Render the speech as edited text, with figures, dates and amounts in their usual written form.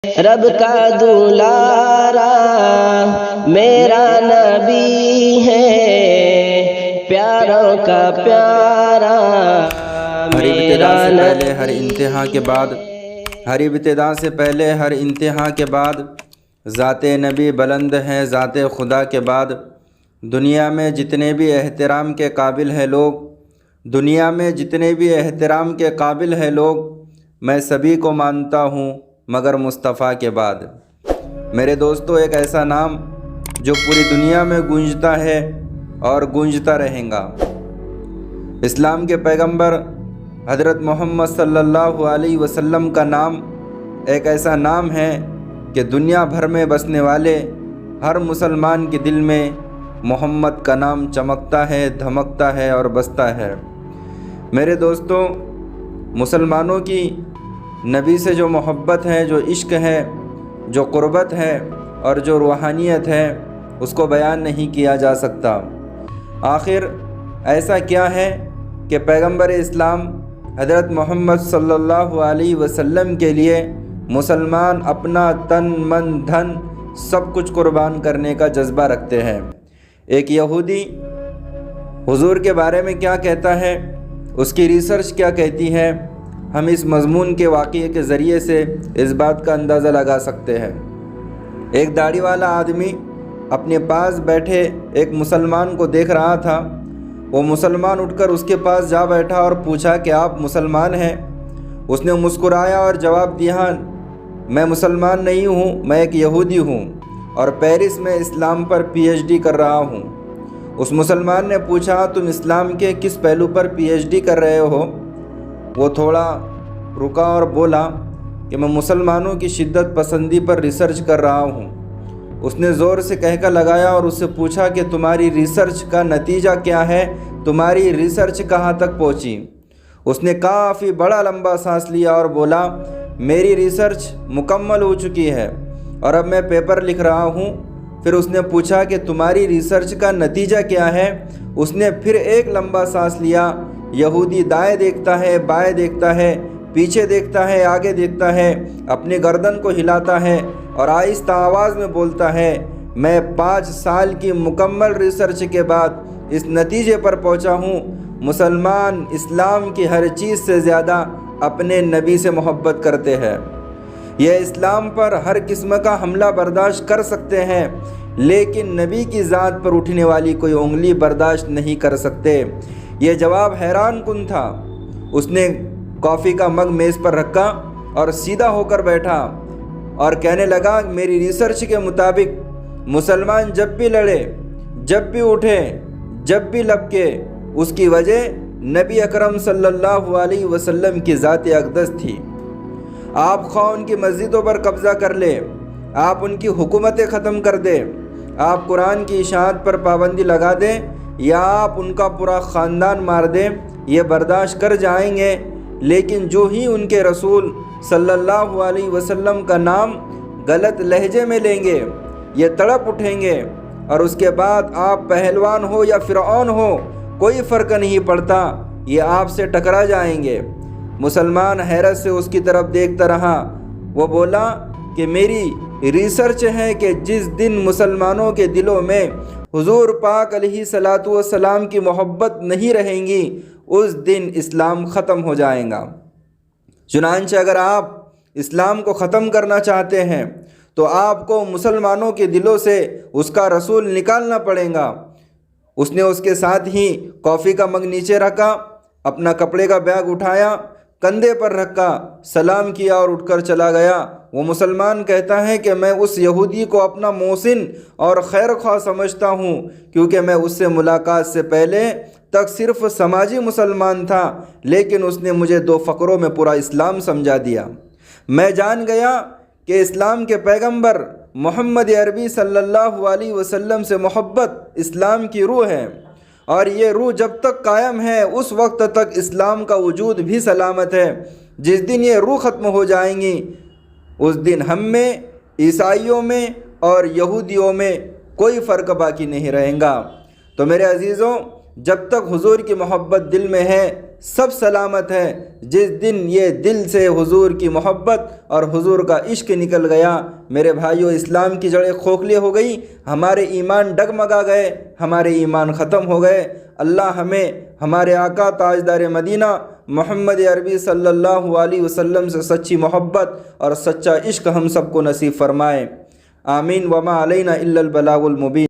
رب کا دلارا میرا نبی ہے، پیاروں کا پیارا ہر ابتدا میرا سے پہلے ہر نبی انتہا کے بعد، ہر ابتدا سے پہلے ہر انتہا کے بعد ذات نبی بلند ہے ذات خدا کے بعد۔ دنیا میں جتنے بھی احترام کے قابل ہیں لوگ، دنیا میں جتنے بھی احترام کے قابل ہیں لوگ، میں سبھی کو مانتا ہوں مگر مصطفیٰ کے بعد۔ میرے دوستو، ایک ایسا نام جو پوری دنیا میں گونجتا ہے اور گونجتا رہے گا۔ اسلام کے پیغمبر حضرت محمد صلی اللہ علیہ وسلم کا نام ایک ایسا نام ہے کہ دنیا بھر میں بسنے والے ہر مسلمان کے دل میں محمد کا نام چمکتا ہے، دھمکتا ہے اور بستا ہے۔ میرے دوستو، مسلمانوں کی نبی سے جو محبت ہے، جو عشق ہے، جو قربت ہے اور جو روحانیت ہے، اس کو بیان نہیں کیا جا سکتا۔ آخر ایسا کیا ہے کہ پیغمبر اسلام حضرت محمد صلی اللہ علیہ وسلم کے لیے مسلمان اپنا تن من دھن سب کچھ قربان کرنے کا جذبہ رکھتے ہیں۔ ایک یہودی حضور کے بارے میں کیا کہتا ہے، اس کی ریسرچ کیا کہتی ہے، ہم اس مضمون کے واقعے کے ذریعے سے اس بات کا اندازہ لگا سکتے ہیں۔ ایک داڑھی والا آدمی اپنے پاس بیٹھے ایک مسلمان کو دیکھ رہا تھا۔ وہ مسلمان اٹھ کر اس کے پاس جا بیٹھا اور پوچھا کہ آپ مسلمان ہیں؟ اس نے مسکرایا اور جواب دیا، میں مسلمان نہیں ہوں، میں ایک یہودی ہوں اور پیرس میں اسلام پر پی ایچ ڈی کر رہا ہوں۔ اس مسلمان نے پوچھا، تم اسلام کے کس پہلو پر پی ایچ ڈی کر رہے ہو؟ وہ تھوڑا رکا اور بولا کہ میں مسلمانوں کی شدت پسندی پر ریسرچ کر رہا ہوں۔ اس نے زور سے کہکا لگایا اور اس سے پوچھا کہ تمہاری ریسرچ کا نتیجہ کیا ہے، تمہاری ریسرچ کہاں تک پہنچی؟ اس نے کافی بڑا لمبا سانس لیا اور بولا، میری ریسرچ مکمل ہو چکی ہے اور اب میں پیپر لکھ رہا ہوں۔ پھر اس نے پوچھا کہ تمہاری ریسرچ کا نتیجہ کیا ہے؟ اس نے پھر ایک لمبا سانس لیا۔ یہودی دائیں دیکھتا ہے، بائیں دیکھتا ہے، پیچھے دیکھتا ہے، آگے دیکھتا ہے، اپنی گردن کو ہلاتا ہے اور آہستہ آواز میں بولتا ہے، میں 5 سال کی مکمل ریسرچ کے بعد اس نتیجے پر پہنچا ہوں، مسلمان اسلام کی ہر چیز سے زیادہ اپنے نبی سے محبت کرتے ہیں۔ یہ اسلام پر ہر قسم کا حملہ برداشت کر سکتے ہیں، لیکن نبی کی ذات پر اٹھنے والی کوئی انگلی برداشت نہیں کر سکتے۔ یہ جواب حیران کن تھا۔ اس نے کافی کا مگ میز پر رکھا اور سیدھا ہو کر بیٹھا اور کہنے لگا، میری ریسرچ کے مطابق مسلمان جب بھی لڑے، جب بھی اٹھے، جب بھی لپکے، اس کی وجہ نبی اکرم صلی اللہ علیہ وسلم کی ذات اقدس تھی۔ آپ خواہ ان کی مسجدوں پر قبضہ کر لے، آپ ان کی حکومتیں ختم کر دیں، آپ قرآن کی اشاعت پر پابندی لگا دیں یا آپ ان کا پورا خاندان مار دیں، یہ برداشت کر جائیں گے، لیکن جو ہی ان کے رسول صلی اللہ علیہ وسلم کا نام غلط لہجے میں لیں گے، یہ تڑپ اٹھیں گے اور اس کے بعد آپ پہلوان ہو یا فرعون ہو، کوئی فرق نہیں پڑتا، یہ آپ سے ٹکرا جائیں گے۔ مسلمان حیرت سے اس کی طرف دیکھتا رہا۔ وہ بولا کہ میری ریسرچ ہے کہ جس دن مسلمانوں کے دلوں میں حضور پاک علیہ الصلوۃ والسلام کی محبت نہیں رہیں گی، اس دن اسلام ختم ہو جائے گا۔ چنانچہ اگر آپ اسلام کو ختم کرنا چاہتے ہیں تو آپ کو مسلمانوں کے دلوں سے اس کا رسول نکالنا پڑے گا۔ اس نے اس کے ساتھ ہی کافی کا مگ نیچے رکھا، اپنا کپڑے کا بیگ اٹھایا، کندھے پر رکھا، سلام کیا اور اٹھ کر چلا گیا۔ وہ مسلمان کہتا ہے کہ میں اس یہودی کو اپنا محسن اور خیر خواہ سمجھتا ہوں، کیونکہ میں اس سے ملاقات سے پہلے تک صرف سماجی مسلمان تھا، لیکن اس نے مجھے 2 فقروں میں پورا اسلام سمجھا دیا۔ میں جان گیا کہ اسلام کے پیغمبر محمد عربی صلی اللہ علیہ وسلم سے محبت اسلام کی روح ہے، اور یہ روح جب تک قائم ہے اس وقت تک اسلام کا وجود بھی سلامت ہے۔ جس دن یہ روح ختم ہو جائیں گی، اس دن ہم میں، عیسائیوں میں اور یہودیوں میں کوئی فرق باقی نہیں رہیں گا۔ تو میرے عزیزوں، جب تک حضور کی محبت دل میں ہے، سب سلامت ہیں۔ جس دن یہ دل سے حضور کی محبت اور حضور کا عشق نکل گیا، میرے بھائیوں، اسلام کی جڑیں کھوکھلی ہو گئی، ہمارے ایمان ڈگمگا گئے، ہمارے ایمان ختم ہو گئے۔ اللہ ہمیں ہمارے آقا تاجدار مدینہ محمد عربی صلی اللہ علیہ وسلم سے سچی محبت اور سچا عشق ہم سب کو نصیب فرمائے۔ آمین۔ وما علینا الا البلاغ المبین۔